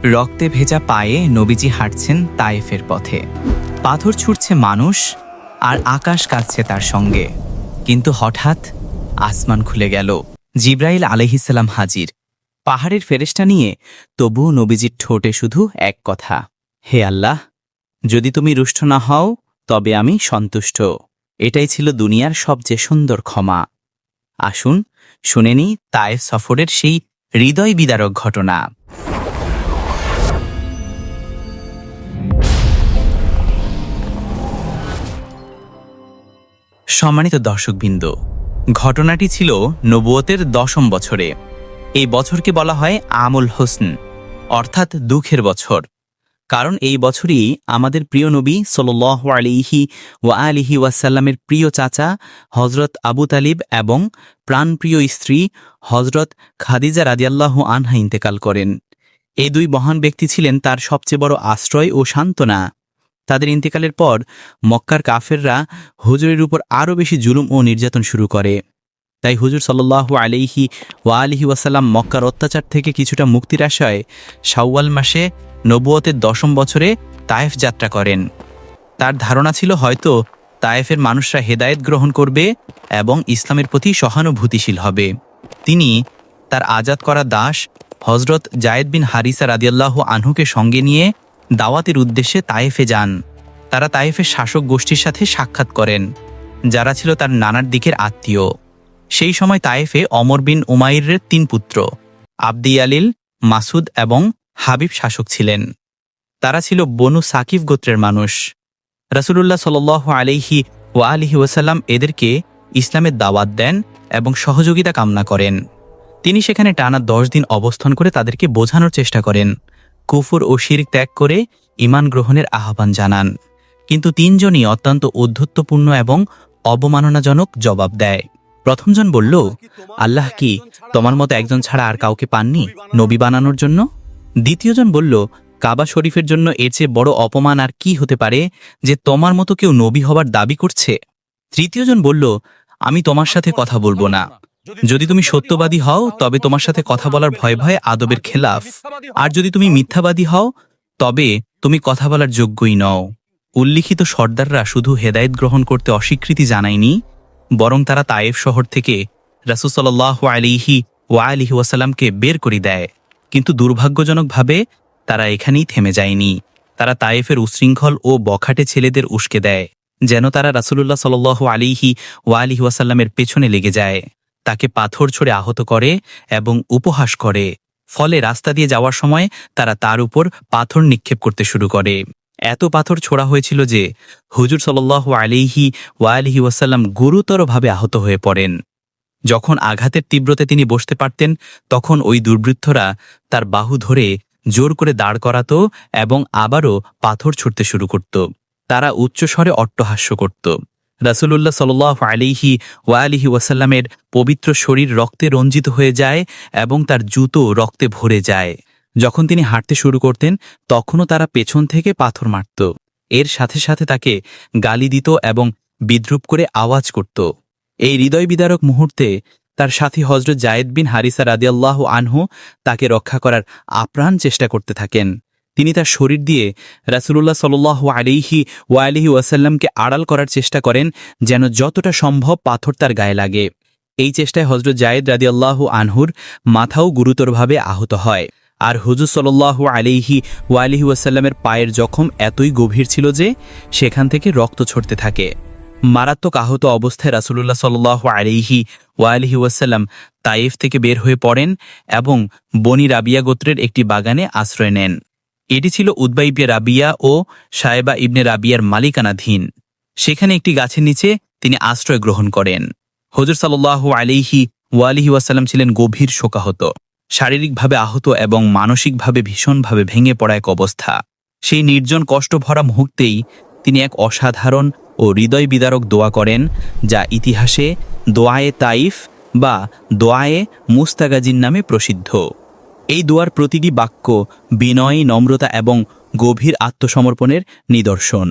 রক্তে ভেজা পায়ে নবীজি হাঁটছেন তায়েফের পথে। পাথর ছুঁড়ছে মানুষ আর আকাশ কাঁদছে তার সঙ্গে। কিন্তু হঠাৎ আসমান খুলে গেল। জিব্রাইল আলাইহিসসালাম হাজির, পাহাড়ের ফেরেশতা নিয়ে। তবুও নবীজির ঠোঁটে শুধু এক কথা, হে আল্লাহ, যদি তুমি রুষ্ট না হও তবে আমি সন্তুষ্ট। এটাই ছিল দুনিয়ার সবচেয়ে সুন্দর ক্ষমা। আসুন শুনে নিই তায়েফ সফরের সেই হৃদয় বিদারক ঘটনা। সম্মানিত দর্শকবৃন্দ, ঘটনাটি ছিল নবুয়তের 10ম বছরে। এই বছরকে বলা হয় আমুল হোসন, অর্থাৎ দুঃখের বছর। কারণ এই বছরই আমাদের প্রিয় নবী সাল্লাল্লাহু আলাইহি ওয়া আলিহি ওয়াসাল্লামের প্রিয় চাচা হজরত আবু তালিব এবং প্রাণপ্রিয় স্ত্রী হজরত খাদিজা রাদিয়াল্লাহু আনহা ইন্তেকাল করেন। এই দুই মহান ব্যক্তি ছিলেন তার সবচেয়ে বড় আশ্রয় ও সান্ত্বনা। তাদের ইন্তেকালের পর মক্কার কাফেররা হুজুরের উপর আরও বেশি জুলুম ও নির্যাতন শুরু করে। তাই হুজুর সাল্লাল্লাহু আলাইহি ওয়া আলিহি ওয়াসাল্লাম মক্কার অত্যাচার থেকে কিছুটা মুক্তির আশায় শাওয়াল মাসে নবুয়তের 10ম বছরে তায়েফ যাত্রা করেন। তার ধারণা ছিল হয়তো তায়েফের মানুষরা হেদায়েত গ্রহণ করবে এবং ইসলামের প্রতি সহানুভূতিশীল হবে। তিনি তার আজাদ করা দাস হজরত জায়েদ বিন হারিসা রাদিয়াল্লাহু আনহুকে সঙ্গে নিয়ে দাওয়াতের উদ্দেশ্যে তায়েফে যান। তারা তায়েফের শাসক গোষ্ঠীর সাথে সাক্ষাৎ করেন, যারা ছিল তার নানার দিকের আত্মীয়। সেই সময় তায়েফে অমর বিন উমাইরের 3 পুত্র আবদি আলিল, মাসুদ এবং হাবিব শাসক ছিলেন। তারা ছিল বনু সাকিফ গোত্রের মানুষ। রাসূলুল্লাহ সাল্লাল্লাহু আলাইহি ওয়া আলিহি ওয়াসাল্লাম এদেরকে ইসলামের দাওয়াত দেন এবং সহযোগিতা কামনা করেন। তিনি সেখানে টানা 10 দিন অবস্থান করে তাদেরকে বোঝানোর চেষ্টা করেন, কুফর ও শিরক ত্যাগ করে ঈমান গ্রহণের আহ্বান জানান। কিন্তু 3 জনই অত্যন্ত ঔদ্ধত্যপূর্ণ এবং অবমাননাজনক জবাব দেয়। প্রথমজন বলল, আল্লাহ কি তোমার মতো একজন ছাড়া আর কাউকে পাননি নবী বানানোর জন্য? দ্বিতীয়জন বলল, কাবা শরীফের জন্য এর চেয়ে বড় অপমান আর কি হতে পারে যে তোমার মতো কেউ নবী হবার দাবি করছে? তৃতীয়জন বলল, আমি তোমার সাথে কথা বলবো না। যদি তুমি সত্যবাদী হও তবে তোমার সাথে কথা বলার ভয়ে ভয়ে আদবের খেলাফ, আর যদি তুমি মিথ্যাবাদী হও তবে তুমি কথা বলার যোগ্যই নও। উল্লিখিত সর্দাররা শুধু হেদায়েত গ্রহণ করতে অস্বীকৃতি জানায়নি, বরং তারা তায়েফ শহর থেকে রাসূল সাল্লাল্লাহু আলাইহি ওয়া আলিহি ওয়াসাল্লামকে বের করে দেয়। কিন্তু দুর্ভাগ্যজনকভাবে তারা এখানেই থেমে যায়নি। তারা তায়েফের উশৃঙ্খল ও বখাটে ছেলেদের উস্কে দেয়, যেন তারা রাসূলুল্লাহ সাল্লাল্লাহু আলাইহি ওয়া আলিহি ওয়াসাল্লামের পেছনে লেগে যায়। তাকে পাথর ছুঁড়ে আহত করে এবং উপহাস করে। ফলে রাস্তা দিয়ে যাওয়ার সময় তারা তার উপর পাথর নিক্ষেপ করতে শুরু করে। এত পাথর ছোড়া হয়েছিল যে হুজুর সাল্লাল্লাহু আলাইহি ওয়া আলিহি ওয়াসাল্লাম গুরুতরভাবে আহত হয়ে পড়েন। যখন আঘাতের তীব্রতে তিনি বসতে পারতেন, তখন ওই দুর্বৃত্তরা তার বাহু ধরে জোর করে দাঁড় করাত এবং আবারও পাথর ছুঁড়তে শুরু করত। তারা উচ্চস্বরে অট্টহাস্য করত। রাসূলুল্লাহ সাল্লাল্লাহু আলাইহি ওয়া আলিহি ওয়াসাল্লামের পবিত্র শরীর রক্তে রঞ্জিত হয়ে যায় এবং তার জুতো রক্তে ভরে যায়। যখন তিনি হাঁটতে শুরু করতেন তখনও তারা পেছন থেকে পাথর মারত। এর সাথে সাথে তাকে গালি দিত এবং বিদ্রূপ করে আওয়াজ করত। এই হৃদয় বিদারক মুহূর্তে তার সাথী হজরত জায়েদ বিন হারিসা রাদিয়াল্লাহু আনহু তাকে রক্ষা করার আপ্রাণ চেষ্টা করতে থাকেন। তিনি তার শরীর দিয়ে রাসূলুল্লাহ সাল্লাল্লাহু আলাইহি ওয়া আলিহি ওয়াসাল্লামকে আড়াল করার চেষ্টা করেন, যেন যতটা সম্ভব পাথর তার গায়ে লাগে। এই চেষ্টায় হজরত জায়েদ রাদিয়াল্লাহু আনহুর মাথাও গুরুতরভাবে আহত হয়। আর হুজুর সাল্লাল্লাহু আলাইহি ওয়া আলিহি ওয়াসাল্লামের পায়ের জখম এতই গভীর ছিল যে সেখান থেকে রক্ত ঝরতে থাকে। মারাত্মক আহত অবস্থায় রাসূলুল্লাহ সাল্লাল্লাহু আলাইহি ওয়া আলিহি ওয়াসাল্লাম তায়েফ থেকে বের হয়ে পড়েন এবং বনি রাবিয়া গোত্রের একটি বাগানে আশ্রয় নেন। এটি ছিল উতবা ইবনে রাবিয়া ও সায়েবা ইবনে রাবিয়ার মালিকানাধীন। সেখানে একটি গাছের নিচে তিনি আশ্রয় গ্রহণ করেন। হুজুর সাল্লাল্লাহু আলাইহি ওয়া আলিহি ওয়াসাল্লাম ছিলেন গভীর শোকাহত, শারীরিকভাবে আহত এবং মানসিকভাবে ভীষণভাবে ভেঙে পড়া এক অবস্থা। সেই নির্জন কষ্ট ভরা মুহূর্তেই তিনি এক অসাধারণ ও হৃদয় বিদারক দোয়া করেন, যা ইতিহাসে দোয়ায়ে তাইফ বা দোয়ায়ে মুস্তাগাজিন নামে প্রসিদ্ধ। এই দোয়ার প্রতিটি বাক্য বিনয়, নম্রতা এবং গভীর আত্মসমর্পণের নিদর্শন।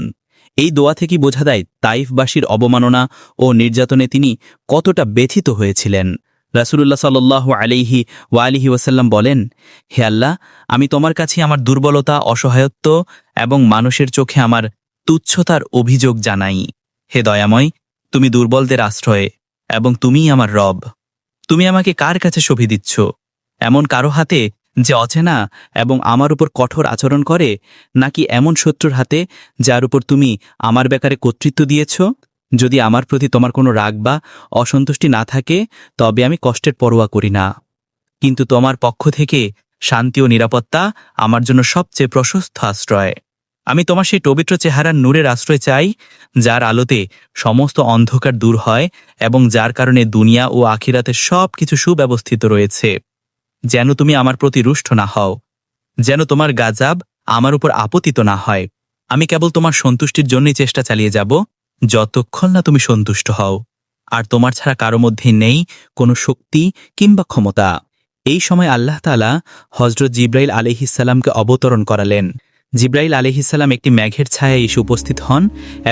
এই দোয়া থেকেই বোঝা যায় তাইফবাসীর অবমাননা ও নির্যাতনে তিনি কতটা ব্যথিত হয়েছিলেন। রাসূলুল্লাহ সাল্লাল্লাহু আলাইহি ওয়ালিহি ওয়াসাল্লাম বলেন, হে আল্লাহ, আমি তোমার কাছে আমার দুর্বলতা, অসহায়ত্ব এবং মানুষের চোখে আমার তুচ্ছতার অভিযোগ জানাই। হে দয়াময়, তুমি দুর্বলদের আশ্রয়ে এবং তুমিই আমার রব। তুমি আমাকে কার কাছে সঁপে দিচ্ছ? এমন কারো হাতে যে অচেনা এবং আমার উপর কঠোর আচরণ করে, নাকি এমন শত্রুর হাতে যার উপর তুমি আমার ব্যাপারে কর্তৃত্ব দিয়েছ? যদি আমার প্রতি তোমার কোনো রাগ বা অসন্তুষ্টি না থাকে, তবে আমি কষ্টের পরোয়া করি না। কিন্তু তোমার পক্ষ থেকে শান্তি ও নিরাপত্তা আমার জন্য সবচেয়ে প্রশস্ত আশ্রয়। আমি তোমার সেই পবিত্র চেহারার নূরের আশ্রয় চাই, যার আলোতে সমস্ত অন্ধকার দূর হয় এবং যার কারণে দুনিয়া ও আখিরাতের সব কিছু সুব্যবস্থিত রয়েছে। যেন তুমি আমার প্রতি রুষ্ট না হও, যেন তোমার গাজাব আমার উপর আপতিত না হয়। আমি কেবল তোমার সন্তুষ্টির জন্যই চেষ্টা চালিয়ে যাব, যতক্ষণ না তুমি সন্তুষ্ট হও। আর তোমার ছাড়া কারো মধ্যে নেই কোনো শক্তি কিংবা ক্ষমতা। এই সময় আল্লাহ তাআলা হযরত জিবরাইল আলাইহিসসালামকে অবতরণ করালেন। জিবরাইল আলাইহিসসালাম একটি মেঘের ছায়ায় এসে উপস্থিত হন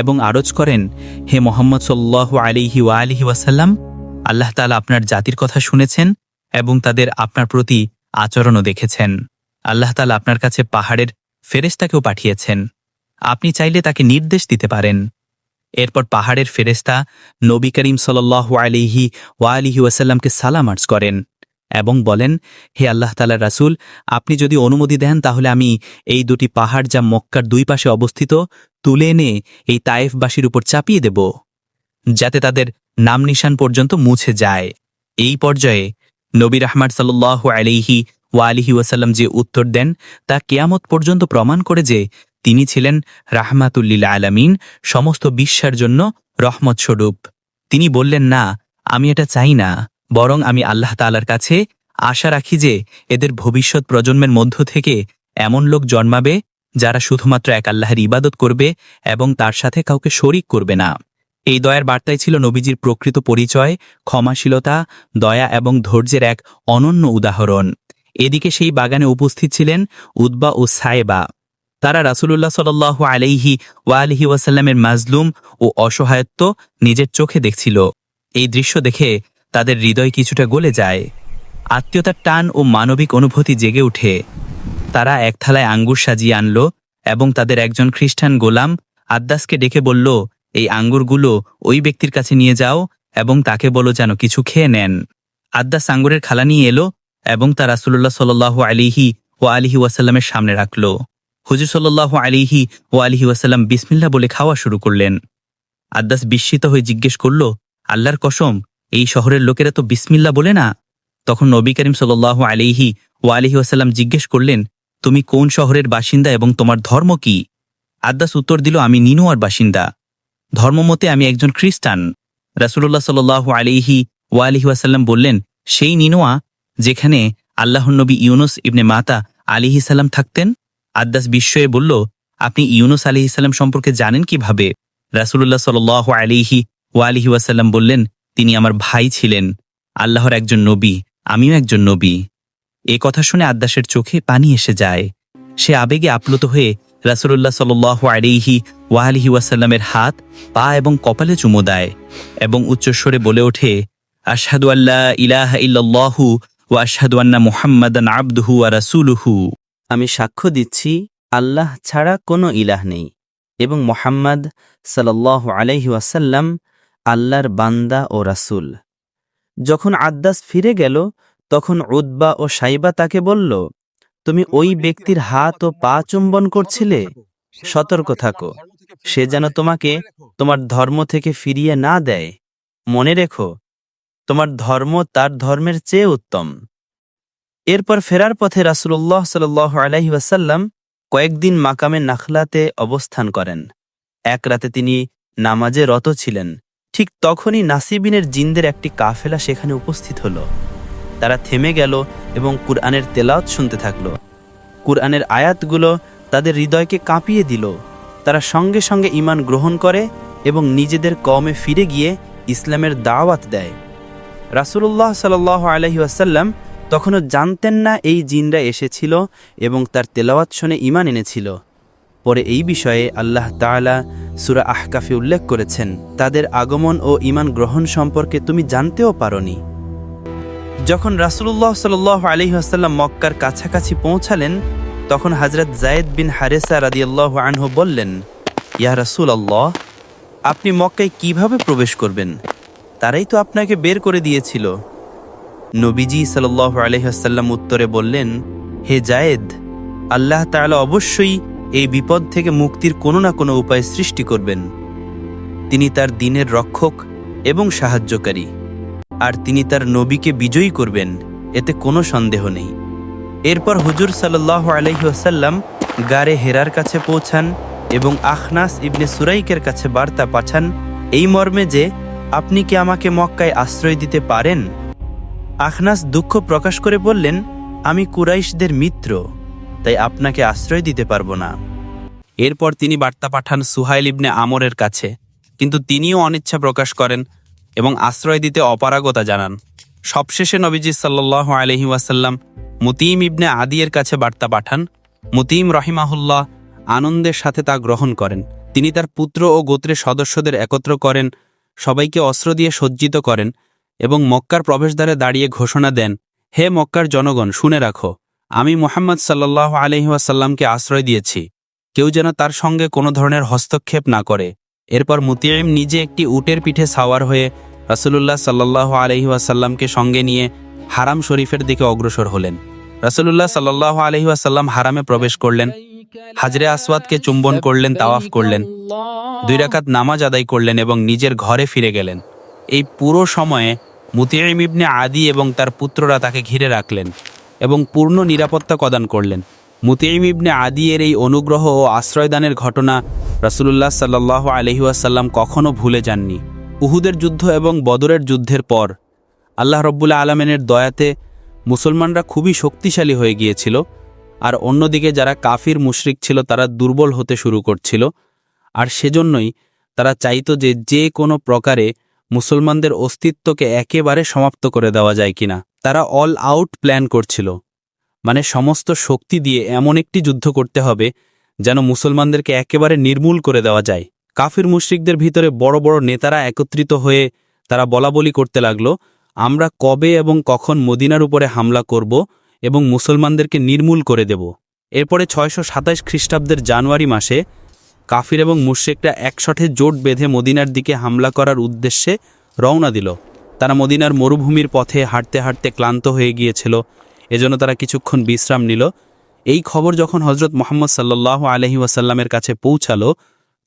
এবং আরজ করেন, হে মোহাম্মদ সাল্লাল্লাহু আলাইহি ওয়ালিহি ওয়াসাল্লাম, আল্লাহ তাআলা আপনার জাতির কথা শুনেছেন এবং তাদের আপনার প্রতি আচরণও দেখেছেন। আল্লাহ তাআলা আপনার কাছে পাহাড়ের ফেরেশতাকেও পাঠিয়েছেন। আপনি চাইলে তাকে নির্দেশ দিতে পারেন। এরপর পাহাড়ের ফেরেশতা নবী করিম সাল্লাল্লাহু আলাইহি ওয়ালিহি ওয়াসাল্লামকে সালাম আর্জ করেন এবং বলেন, হে আল্লাহ তাআলার রাসূল, আপনি যদি অনুমতি দেন তাহলে আমি এই দুটি পাহাড় যা মক্কার দুই পাশে অবস্থিত তুলে এনে এই তায়েফবাসীর উপর চাপিয়ে দেব, যাতে তাদের নাম নিশান পর্যন্ত মুছে যায়। এই পর্যায়ে নবী রাহমাত সাল্লাল্লাহু আলাইহি ওয়ালিহি ওয়াসাল্লাম যে উত্তর দেন তা কিয়ামত পর্যন্ত প্রমাণ করে যে তিনি ছিলেন রাহমাতুল লিল আলামিন, সমস্ত বিশ্বের জন্য রহমত স্বরূপ। তিনি বললেন, না, আমি এটা চাই না, বরং আমি আল্লাহ তাআলার কাছে আশা রাখি যে এদের ভবিষ্যৎ প্রজন্মের মধ্য থেকে এমন লোক জন্মাবে যারা শুধুমাত্র এক আল্লাহর ইবাদত করবে এবং তার সাথে কাউকে শরিক করবে না। এই দয়ার বার্তাই ছিল নবীজির প্রকৃত পরিচয়, ক্ষমাশীলতা, দয়া এবং ধৈর্যের এক অনন্য উদাহরণ। এদিকে সেই বাগানে উপস্থিত ছিলেন উতবা ও সায়েবা। তারা রাসূলুল্লাহ সাল্লাল্লাহু আলাইহি ওয়ালিহি ওয়াসাল্লামের মাজলুম ও অসহায়ত্ব নিজের চোখে দেখছিল। এই দৃশ্য দেখে তাদের হৃদয় কিছুটা গলে যায়। আত্মীয়তার টান ও মানবিক অনুভূতি জেগে ওঠে। তারা এক থালায় আঙ্গুর সাজিয়ে আনল এবং তাদের একজন খ্রিস্টান গোলাম আদ্দাসকে ডেকে বলল, এই আঙ্গুরগুলো ওই ব্যক্তির কাছে নিয়ে যাও এবং তাকে বলো যেন কিছু খেয়ে নেন। আদ্দাস আঙ্গুরের খালা নিয়ে এলো এবং তা রাসূলুল্লাহ সাল্লাল্লাহু আলাইহি ওয়ালিহি ওয়াসাল্লামের সামনে রাখল। হুজুর সাল্লাল্লাহু আলাইহি ওয়ালিহি ওয়াসাল্লাম বিসমিল্লাহ বলে খাওয়া শুরু করলেন। আদ্দাস বিস্মিত হয়ে জিজ্ঞেস করল, আল্লাহর কসম, এই শহরের লোকেরা তো বিসমিল্লাহ বলে না। তখন নবী করিম সাল্লাল্লাহু আলাইহি ওয়ালিহি ওয়াসাল্লাম জিজ্ঞেস করলেন, তুমি কোন শহরের বাসিন্দা এবং তোমার ধর্ম কি? আদ্দাস উত্তর দিল, আমি নিনুয়ার বাসিন্দা। ধর্মমতে আমি একজন খ্রিস্টান। রাসূলুল্লাহ সাল্লাল্লাহু আলাইহি ওয়ালিহি ওয়াসাল্লাম বললেন, সেই নিনুয়া যেখানে আল্লাহর নবী ইউনুস ইবনে মাতা আলাইহিস সালাম থাকতেন। আদ্দাস বিস্ময়ে বলল, আপনি ইউনুস আলাইহিস সালাম সম্পর্কে জানেন কিভাবে? রাসূলুল্লাহ সাল্লাল্লাহু আলাইহি ওয়ালিহি ওয়াসাল্লাম বললেন, তিনি আমার ভাই ছিলেন। আল্লাহর একজন নবী, আমিও একজন নবী। এ কথা শুনে আদ্দাসের চোখে পানি এসে যায়। সে আবেগে আপ্লুত হয়ে রাসূলুল্লাহ সাল্লাল্লাহু আলাইহি ওয়ালিহি ওয়াসাল্লামের হাত, পা এবং কপালে চুমু দেয় এবং উচ্চস্বরে বলে ওঠে, আশহাদু আল্লা ইলাহা ইল্লাল্লাহু ওয়া আশহাদু আন্না মুহাম্মাদান আবদুহু ওয়া রাসূলুহু। আমি সাক্ষ্য দিচ্ছি আল্লাহ ছাড়া কোনো ইলাহ নেই এবং মুহাম্মদ সাল্লাল্লাহু আলাইহি ওয়াসাল্লাম আল্লাহর বান্দা ও রাসূল। যখন আদ্দাস ফিরে গেল তখন উতবা ও সাইবা তাকে বলল, তুমি ওই ব্যক্তির হাত ও পা চুম্বন করছিলে, সতর্ক থাকো, সে যেন তোমাকে তোমার ধর্ম থেকে ফিরিয়ে না দেয়। মনে রেখো, তোমার ধর্ম তার ধর্মের চেয়ে উত্তম। এরপর ফেরার পথে রাসূলুল্লাহ সাল্লাল্লাহু আলাইহি ওয়াসাল্লাম কয়েকদিন মাকামে নাখলাতে অবস্থান করেন। এক রাতে তিনি নামাজে রত ছিলেন। ঠিক তখনই নাসিবিনের জিনদের একটি কাফেলা সেখানে উপস্থিত হল। তারা থেমে গেল এবং কুরআনের তেলাওয়াত শুনতে থাকল। কুরআনের আয়াতগুলো তাদের হৃদয়কে কাঁপিয়ে দিল। তারা সঙ্গে সঙ্গে ঈমান গ্রহণ করে এবং নিজেদের কওমে ফিরে গিয়ে ইসলামের দাওয়াত দেয়। রাসূলুল্লাহ সাল্লাল্লাহু আলাইহি ওয়াসাল্লাম তখনও জানতেন না এই জিনরা এসেছিল এবং তার তেলাওয়াত শুনে ঈমান এনেছিল। পরে এই বিষয়ে আল্লাহ তাআলা সূরা আহকাফে উল্লেখ করেছেন, তাদের আগমন ও ঈমান গ্রহণ সম্পর্কে তুমি জানতেও পারোনি। যখন রাসূলুল্লাহ সাল্লাল্লাহু আলাইহি ওয়াসাল্লাম মক্কার কাছাকাছি পৌঁছালেন, তখন হযরত যায়েদ বিন হারেসা রাদিয়াল্লাহু আনহু বললেন, ইয়া রাসূলুল্লাহ, আপনি মক্কায় কিভাবে প্রবেশ করবেন? তারাই তো আপনাকে বের করে দিয়েছিল। নবীজি সাল্লাল্লাহু আলাইহি ওয়াসাল্লাম উত্তরে বললেন, হে যায়েদ, আল্লাহ তাআলা অবশ্যই এই বিপদ থেকে মুক্তির কোনো না কোনো উপায় সৃষ্টি করবেন। তিনি তার দ্বীনের রক্ষক এবং সাহায্যকারী, আর তিনি তার নবীকে বিজয়ী করবেন, এতে কোনো সন্দেহ নেই। এরপর হুজুর সাল্লাল্লাহু আলাইহি ওয়াসাল্লাম গারে হেরার কাছে পৌঁছান এবং আখনাস ইবনে সুরাইকের কাছে বার্তা পাঠান এই মর্মে যে, আপনি কি আমাকে মক্কায় আশ্রয় দিতে পারেন? আখনাস দুঃখ প্রকাশ করে বললেন, আমি কুরাইশদের মিত্র, তাই আপনাকে আশ্রয় দিতে পারবো না। এরপর তিনি বার্তা পাঠান সুহাইল ইবনে আমরের কাছে, কিন্তু তিনিও অনিচ্ছা প্রকাশ করেন এবং আশ্রয় দিতে অপারগতা জানান। সবশেষে নবীজি সাল্লাল্লাহু আলাইহি ওয়াসাল্লাম মুতিম ইবনে আদিয়ের কাছে বার্তা পাঠান। মুতিম রহিমাহুল্লাহ আনন্দের সাথে তা গ্রহণ করেন। তিনি তার পুত্র ও গোত্রের সদস্যদের একত্র করেন, সবাইকে অস্ত্র দিয়ে সজ্জিত করেন এবং মক্কার প্রবেশদ্বারে দাঁড়িয়ে ঘোষণা দেন, হে মক্কার জনগণ, শুনে রাখো, আমি মুহাম্মদ সাল্লাল্লাহু আলাইহি ওয়াসাল্লামকে আশ্রয় দিয়েছি, কেউ যেন তার সঙ্গে কোনো ধরনের হস্তক্ষেপ না করে। এরপর মুতিম নিজে একটি উটের পিঠে সাওয়ার হয়ে রাসূলুল্লাহ সাল্লাল্লাহু আলাইহি ওয়াসাল্লামকে সঙ্গে নিয়ে হারাম শরীফের দিকে অগ্রসর হলেন। রাসূলুল্লাহ সাল্লাল্লাহু আলাইহি ওয়াসাল্লাম হারামে প্রবেশ করলেন, হাজরে আসওয়াদকে চুম্বন করলেন, তাওয়াফ করলেন, 2 রাকাত নামাজ আদায় করলেন এবং নিজের ঘরে ফিরে গেলেন। এই পুরো সময়ে মুতিম ইবনে আদি এবং তার পুত্ররা তাকে ঘিরে রাখলেন এবং পূর্ণ নিরাপত্তা প্রদান করলেন। মুতিম ইবনে আদি এর এই অনুগ্রহ ও আশ্রয়দানের ঘটনা রাসূলুল্লাহ সাল্লাল্লাহু আলাইহি ওয়াসাল্লাম কখনো ভুলে যাননি। উহুদের যুদ্ধ এবং বদরের যুদ্ধের পর আল্লাহ রব্বুল আলামিনের দয়াতে মুসলমানরা খুবই শক্তিশালী হয়ে গিয়েছিল, আর অন্যদিকে যারা কাফির মুশরিক ছিল তারা দুর্বল হতে শুরু করছিল। আর সেজন্যই তারা চাইতো যে যে কোনো প্রকারে মুসলমানদের অস্তিত্বকে একেবারে সমাপ্ত করে দেওয়া যায় কিনা। তারা অল আউট প্ল্যান করছিল, মানে সমস্ত শক্তি দিয়ে এমন একটি যুদ্ধ করতে হবে যেন মুসলমানদেরকে একেবারে নির্মূল করে দেওয়া যায়। কাফির মুশরিকদের ভিতরে বড় বড় নেতারা একত্রিত হয়ে তারা বলাবলি করতে লাগলো, আমরা কবে এবং কখন মদিনার উপরে হামলা করব এবং মুসলমানদেরকে নির্মূল করে দেব। এরপরে 627 খ্রিস্টাব্দের জানুয়ারি মাসে কাফির এবং মুশরিকরা একসাথে জোট বেঁধে মদিনার দিকে হামলা করার উদ্দেশ্যে রওনা দিল। তারা মদিনার মরুভূমির পথে হাঁটতে হাঁটতে ক্লান্ত হয়ে গিয়েছিল, এজন্য তারা কিছুক্ষণ বিশ্রাম নিল। এই খবর যখন হজরত মুহাম্মদ সাল্লাল্লাহু আলাইহি ওয়াসাল্লামের কাছে পৌঁছালো,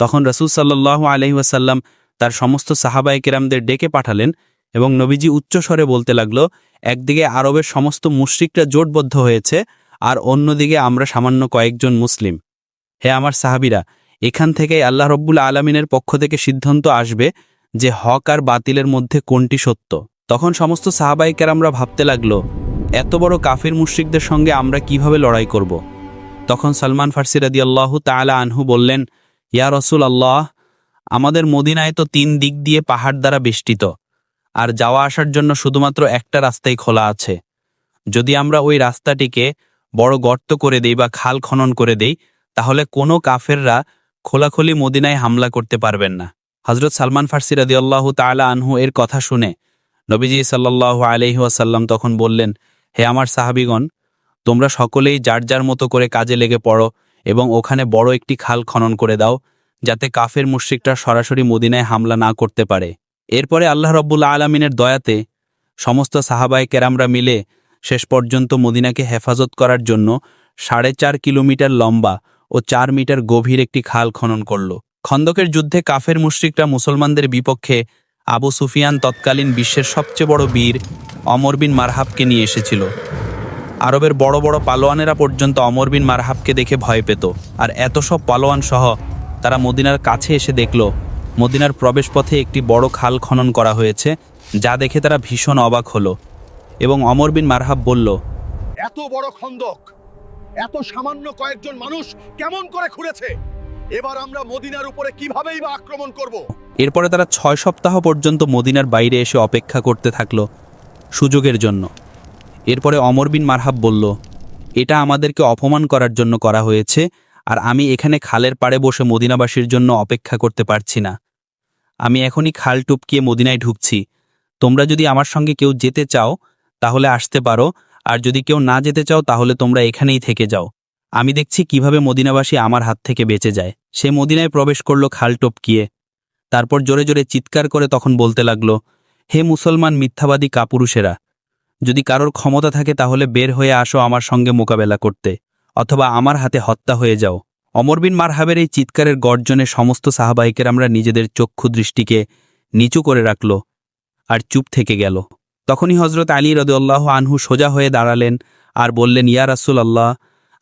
তখন রাসূল সাল্লাল্লাহু আলাইহি ওয়াসাল্লাম তার সমস্ত সাহাবায়ে কেরামদের ডেকে পাঠালেন এবং নবীজি উচ্চস্বরে বলতে লাগলো, একদিকে আরবের সমস্ত মুশরিকরা জোটবদ্ধ হয়েছে আর অন্যদিকে আমরা সামান্য কয়েকজন মুসলিম। হে আমার সাহাবীরা, এখান থেকেই আল্লাহ রব্বুল আলামিনের পক্ষ থেকে সিদ্ধান্ত আসবে যে হক আর বাতিলের মধ্যে কোনটি সত্য। তখন সমস্ত সাহাবায়ে কেরামরা ভাবতে লাগলো, এত বড় কাফির মুশরিকদের সঙ্গে আমরা কিভাবে লড়াই করব। তখন সালমান ফারসি রাদিয়াল্লাহু তাআলা আনহু বললেন, ইয়া রাসূলুল্লাহ, আমাদের মদিনায় তো 3 দিক দিয়ে পাহাড় দ্বারা বেষ্টিত, আর যাওয়া আসার জন্য শুধুমাত্র একটা রাস্তাই খোলা আছে। যদি আমরা ওই রাস্তাটিকে বড় গর্ত করে দেই বা খাল খনন করে দেই, তাহলে কোনো কাফেররা খোলাখুলি মদিনায় হামলা করতে পারবেন না। হযরত সালমান ফারসি রাদিয়াল্লাহু তাআলা আনহু এর কথা শুনে নবীজি সাল্লাল্লাহু আলাইহি ওয়াসাল্লাম তখন বললেন, হে আমার সাহাবীগণ, তোমরা সকলেই যার যার মতো করে কাজে লেগে পড়ো এবং ওখানে বড় একটি খাল খনন করে দাও, যাতে কাফের মুশরিকরা সরাসরি মদিনায় হামলা না করতে পারে। এরপরে আল্লাহ রব্বুল আলামিনের দয়াতে সমস্ত সাহাবায়ে কেরামরা মিলে শেষ পর্যন্ত মদিনাকে হেফাজত করার জন্য 4.5 কিলোমিটার লম্বা ও 4 মিটার গভীর একটি খাল খনন করল। খন্দকের যুদ্ধে কাফের মুশরিকরা মুসলমানদের বিপক্ষে আবু সুফিয়ান তৎকালীন বিশ্বের সবচেয়ে বড় বীর অমর বিন মারহাবকে নিয়ে এসেছিল। আরবের বড় বড় পালোয়ানেরা পর্যন্ত অমর বিন মারহাবকে দেখে ভয় পেত, আর এত সব পালোয়ান সহ তারা মদিনার কাছে এসে দেখল মদিনার প্রবেশপথে একটি বড় খাল খনন করা হয়েছে, যা দেখে তারা ভীষণ অবাক হলো এবং অমর বিন মারহাব বলল, এত বড় খন্দক এত সামান্য কয়েকজন মানুষ কেমন করে খুঁড়েছে? এবার আমরা মদিনার উপরে কিভাবেই বা আক্রমণ করব? এরপরে তারা 6 সপ্তাহ পর্যন্ত মদিনার বাইরে এসে অপেক্ষা করতে থাকলো সুযোগের জন্য। এরপরে অমর বিন মারহাব বলল, এটা আমাদেরকে অপমান করার জন্য করা হয়েছে, আর আমি এখানে খালের পাড়ে বসে মদিনাবাসীর জন্য অপেক্ষা করতে পারছি না। আমি এখনই খাল টপকিয়ে মদিনায় ঢুকছি। তোমরা যদি আমার সঙ্গে কেউ যেতে চাও, তাহলে আসতে পারো, আর যদি কেউ না যেতে চাও তাহলে তোমরা এখানেই থেকে যাও। আমি দেখছি কিভাবে মদিনাবাসী আমার হাত থেকে বেঁচে যায়। সে মদিনায় প্রবেশ করল খাল টপকিয়ে। তারপর জোরে জোরে চিৎকার করে তখন বলতে লাগল, হে মুসলমান মিথ্যাবাদী কাপুরুষেরা, যদি কারোর ক্ষমতা থাকে তাহলে বের হয়ে আসো আমার সঙ্গে মোকাবেলা করতে, অথবা আমার হাতে হত্যা হয়ে যাও। অমর বিন মারহাবের এই চিৎকারের গর্জনে সমস্ত সাহাবাহিকের আমরা নিজেদের চক্ষু দৃষ্টিকে নিচু করে রাখল আর চুপ থেকে গেল। তখনই হজরত আলী রাদিয়াল্লাহু আনহু সোজা হয়ে দাঁড়ালেন আর বললেন, ইয়া রাসূলুল্লাহ,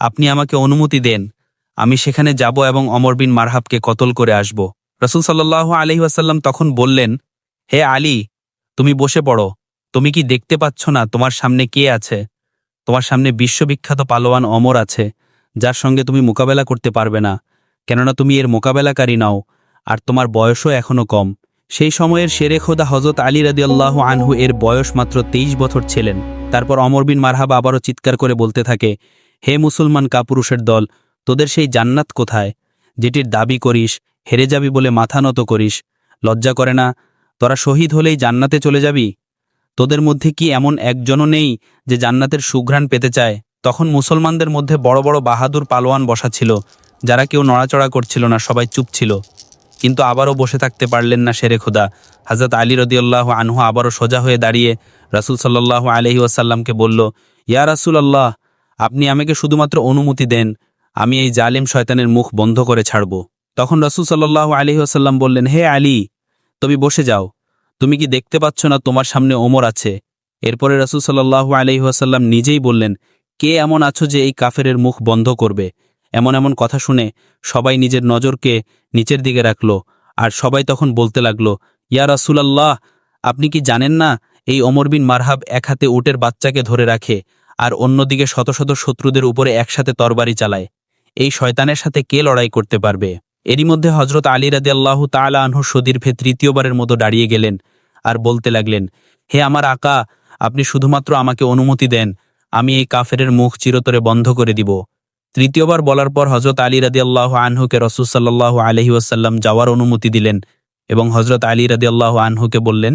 আপনি আমাকে অনুমতি দেন, আমি সেখানে যাব এবং অমর বিন মারহাবকে কতল করে আসব। রাসূল সাল্লাল্লাহু আলাইহি ওয়াসাল্লাম তখন বললেন, হে আলী, তুমি বসে পড়ো। তুমি কি দেখতে পাচ্ছ না তোমার সামনে কে আছে? তোমার সামনে বিশ্ববিখ্যাত পালোয়ান অমর আছে, যার সঙ্গে তুমি মোকাবেলা করতে পারবে না, কেননা তুমি এর মোকাবেলাকারী নাও, আর তোমার বয়সও এখনও কম। সেই সময়ের শেরে খোদা হজরত আলী রাদিয়াল্লাহু আনহু এর বয়স মাত্র 23 বছর ছিলেন। তারপর অমর বিন মারহাব আবারও চিৎকার করে বলতে থাকে, হে মুসলমান কাপুরুষের দল, তোদের সেই জান্নাত কোথায় যেটির দাবি করিস, হেরে যাবি বলে মাথা নত করিস? লজ্জা করে না? তোরা শহীদ হলেই জান্নাতে চলে যাবি? তোদের মধ্যে কি এমন একজনও নেই যে জান্নাতের সুঘ্রাণ পেতে চায়? তখন মুসলমানদের মধ্যে বড় বড় বাহাদুর পালোয়ান বসা ছিল, যারা কেউ নড়াচড়া করছিল না, সবাই চুপ ছিল। কিন্তু আবারও বসে থাকতে পারলেন না শেরে খোদা। হযরত আলী রাদিয়াল্লাহু আনহু আবারও সোজা হয়ে দাঁড়িয়ে রাসূল সাল্লাল্লাহু আলাইহি ওয়াসাল্লামকে বলল, ইয়া রাসূলুল্লাহ, আপনি আমাকে শুধুমাত্র অনুমতি দেন, আমি এই জালিম শয়তানের মুখ বন্ধ করে ছাড়ব। তখন রাসূল সাল্লাল্লাহু আলাইহি ওয়াসাল্লাম বললেন, হে আলী, তুমি বসে যাও। তুমি কি দেখতে পাচ্ছ না তোমার সামনে ওমর আছে? এরপরে রাসূল সাল্লাল্লাহু আলাইহি ওয়াসাল্লাম নিজেই বললেন, কে এমন আছো যে এই কাফেরের মুখ বন্ধ করবে? এমন এমন কথা শুনে সবাই নিজের নজরকে নিচের দিকে রাখল, আর সবাই তখন বলতে লাগল, ইয়া রাসূলুল্লাহ, আপনি কি জানেন না এই ওমর বিন মারহাব এক হাতে উটের বাচ্চাকে ধরে রাখে আর অন্যদিকে শত শত শত্রুদের উপরে একসাথে তরবারি চালায়? এই শয়তানের সাথে কে লড়াই করতে পারবে? এরই মধ্যে হজরত আলী রাদিয়াল্লাহু তাআলা আনহু সদীর্ঘে তৃতীয়বারের মতো দাঁড়িয়ে গেলেন আর বলতে লাগলেন, হে আমার আকা, আপনি শুধুমাত্র আমাকে অনুমতি দেন, আমি এই কাফেরের মুখ চিরতরে বন্ধ করে দিব। তৃতীয়বার বলার পর হজরত আলী রাদিয়াল্লাহু আনহুকে রাসূল সাল্লাল্লাহু আলাইহি ওয়াসাল্লাম যাওয়ার অনুমতি দিলেন এবং হজরত আলী রাদিয়াল্লাহু আনহুকে বললেন,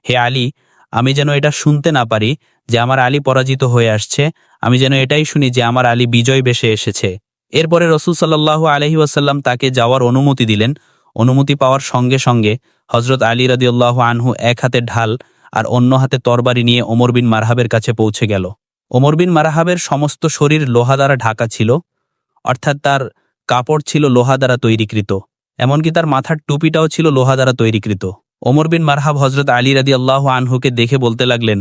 হে আলী, আমি যেন এটা শুনতে না পারি যে আমার আলী পরাজিত হয়ে আসছে, আমি যেন এটাই শুনি যে আমার আলী বিজয় বেশে এসেছে। এরপরে রাসূল সাল্লাল্লাহু আলাইহি ওয়াসাল্লাম তাকে যাওয়ার অনুমতি দিলেন। অনুমতি পাওয়ার সঙ্গে সঙ্গে হজরত আলী রাদিয়াল্লাহু আনহু এক হাতে ঢাল আর অন্য হাতে তরবারি নিয়ে ওমর বিন মারহাবের কাছে পৌঁছে গেল। ওমর বিন মারহাবের সমস্ত শরীর লোহা দ্বারা ঢাকা ছিল, অর্থাৎ তার কাপড় ছিল লোহা দ্বারা তৈরিকৃত, এমনকি তার মাথার টুপিটাও ছিল লোহা দ্বারা তৈরিকৃত। ওমর বিন মারহাব হজরত আলী রাদিয়াল্লাহু আনহুকে দেখে বলতে লাগলেন,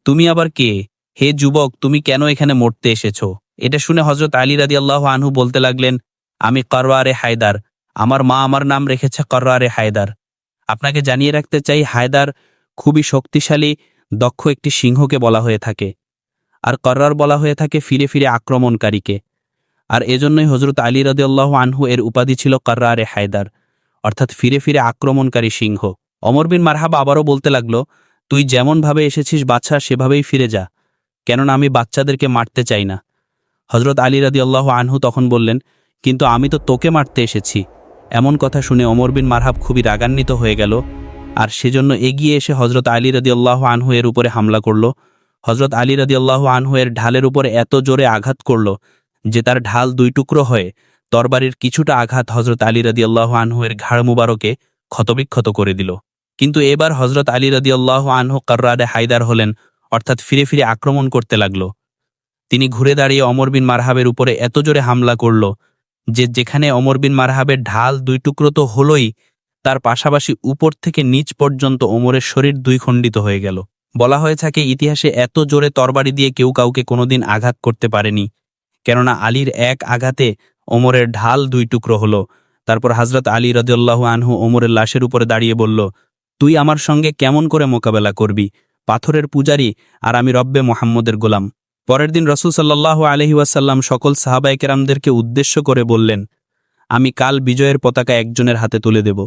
তুমি আবার কে? হে যুবক, তুমি কেন এখানে মরতে এসেছো? এটা শুনে হজরত আলী রাদিয়াল্লাহু আনহু বলতে লাগলেন, আমি করওয়ারে হায়দার, আমার মা আমার নাম রেখেছে করওয়ারে হায়দার। আপনাকে জানিয়ে রাখতে চাই, হায়দার খুবই শক্তিশালী দক্ষ একটি সিংহকে বলা হয়ে থাকে, আর করওয়ার বলা হয়ে থাকে ফিরে ফিরে আক্রমণকারীকে। আর এজন্যই হজরত আলী রাদিয়াল্লাহু আনহু এর উপাধি ছিল করওয়ারে হায়দার, অর্থাৎ ফিরে ফিরে আক্রমণকারী সিংহ। ওমর বিন মারহাব আবারও বলতে লাগলো, তুই যেমনভাবে এসেছিস বাদশা, সেভাবেই ফিরে যা, কেননা আমি বাচ্চাদেরকে মারতে চাই না। হজরত আলী রাদিয়াল্লাহু আনহু তখন বললেন, কিন্তু আমি তো তোকে মারতে এসেছি। এমন কথা শুনে ওমর বিন মারহাব খুবই রাগান্বিত হয়ে গেল, আর সেজন্য এগিয়ে এসে হজরত আলী রাদিয়াল্লাহু আনহু এর উপরে হামলা করল। হজরত আলী রাদিয়াল্লাহু আনহু এর ঢালের উপরে এত জোরে আঘাত করল যে তার ঢাল দুই টুকরো হয়ে তরবারির কিছুটা আঘাত হজরত আলী রাদিয়াল্লাহু আনহু এর ঘাড় মুবারকে ক্ষতবিক্ষত করে দিল। কিন্তু এবার হজরত আলী রাদিয়াল্লাহু আনহু করওয়ারে হায়দার হলেন, অর্থাৎ ফিরে ফিরে আক্রমণ করতে লাগল। তিনি ঘুরে দাঁড়িয়ে ওমর বিন মারহাবের উপরে এত জোরে হামলা করল যে যেখানে ওমর বিন মারহাবের ঢাল দুই টুকরো তো হলোই, তার পাশাপাশি উপর থেকে নিচ পর্যন্ত ওমরের শরীর দুই খণ্ডিত হয়ে গেল। বলা হয়ে থাকে, ইতিহাসে এত জোরে তরবারি দিয়ে কেউ কাউকে কোনোদিন আঘাত করতে পারেনি, কেননা আলীর এক আঘাতে ওমরের ঢাল দুই টুকরো হলো। তারপর হযরত আলী রাদিয়াল্লাহু আনহু ওমরের লাশের উপরে দাঁড়িয়ে বলল, তুই আমার সঙ্গে কেমন করে মোকাবেলা করবি? পাথরের পূজারী, আর আমি রব্বে মুহাম্মদের গোলাম। পরের দিন রাসূল সাল্লাল্লাহু আলাইহি ওয়াসাল্লাম সকল সাহাবায়ে কেরামদেরকে উদ্দেশ্য করে বললেন, আমি কাল বিজয়ের পতাকা একজনের হাতে তুলে দেব।